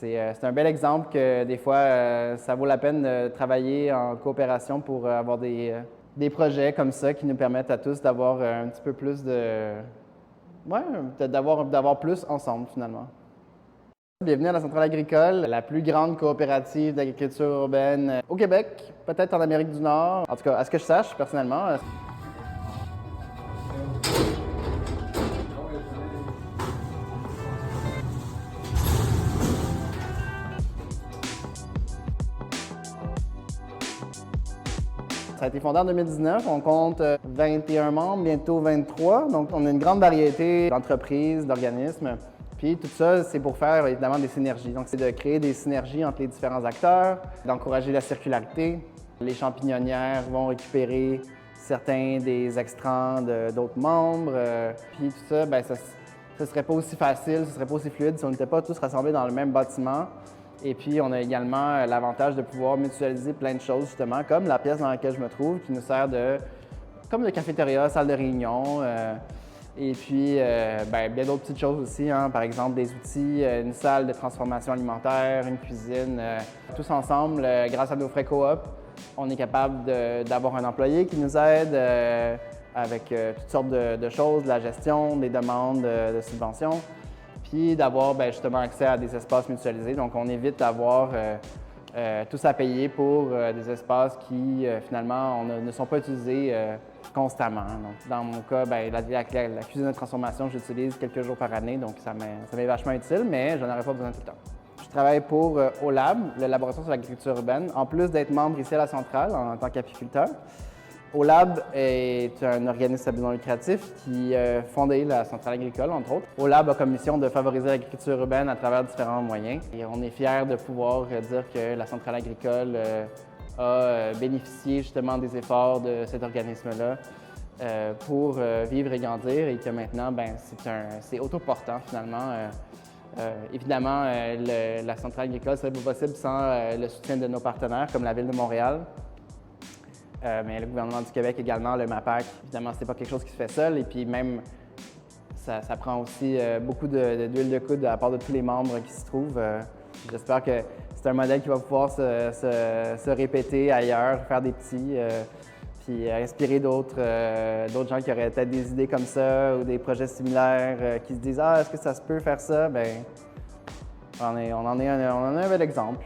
C'est un bel exemple que des fois, ça vaut la peine de travailler en coopération pour avoir des projets comme ça qui nous permettent à tous d'avoir un petit peu plus de... Ouais, peut-être d'avoir plus ensemble finalement. Bienvenue à la Centrale agricole, la plus grande coopérative d'agriculture urbaine au Québec, peut-être en Amérique du Nord. En tout cas, à ce que je sache, personnellement. Ça a été fondé en 2019. On compte 21 membres, bientôt 23. Donc, on a une grande variété d'entreprises, d'organismes. Puis tout ça, c'est pour faire évidemment des synergies. Donc, c'est de créer des synergies entre les différents acteurs, d'encourager la circularité. Les champignonnières vont récupérer certains des extrants d'autres membres. Puis tout ça, bien, ça ne serait pas aussi facile, ce ne serait pas aussi fluide si on n'était pas tous rassemblés dans le même bâtiment. Et puis, on a également l'avantage de pouvoir mutualiser plein de choses, justement, comme la pièce dans laquelle je me trouve, qui nous sert comme de cafétéria, salle de réunion. Et puis, bien d'autres petites choses aussi, hein. Par exemple, des outils, une salle de transformation alimentaire, une cuisine. Tous ensemble, grâce à nos frais coop, on est capable d'avoir un employé qui nous aide avec toutes sortes de choses, de la gestion, des demandes de subventions, puis d'avoir justement accès à des espaces mutualisés. Donc, on évite d'avoir tous à payer pour des espaces qui, finalement, ne sont pas utilisés constamment. Donc, dans mon cas, la cuisine de transformation, j'utilise quelques jours par année, donc ça m'est vachement utile, mais je n'en aurais pas besoin tout le temps. Je travaille pour OLAB, le laboratoire sur l'agriculture urbaine, en plus d'être membre ici à la centrale en tant qu'apiculteur. OLAB est un organisme à but non lucratif qui a fondé la centrale agricole, entre autres. OLAB a comme mission de favoriser l'agriculture urbaine à travers différents moyens. Et on est fiers de pouvoir dire que la centrale agricole a bénéficié justement des efforts de cet organisme-là pour vivre et grandir et que maintenant, c'est autoportant finalement. Évidemment, la centrale agricole serait pas possible sans le soutien de nos partenaires comme la Ville de Montréal. Mais le gouvernement du Québec également, le MAPAC, évidemment, c'est pas quelque chose qui se fait seul. Et puis même, ça prend aussi beaucoup d'huile de coude de la part de tous les membres qui se trouvent. J'espère que c'est un modèle qui va pouvoir se répéter ailleurs, faire des petits, puis inspirer d'autres gens qui auraient peut-être des idées comme ça ou des projets similaires qui se disent « Ah, est-ce que ça se peut faire ça? » Bien, on en a un bel exemple.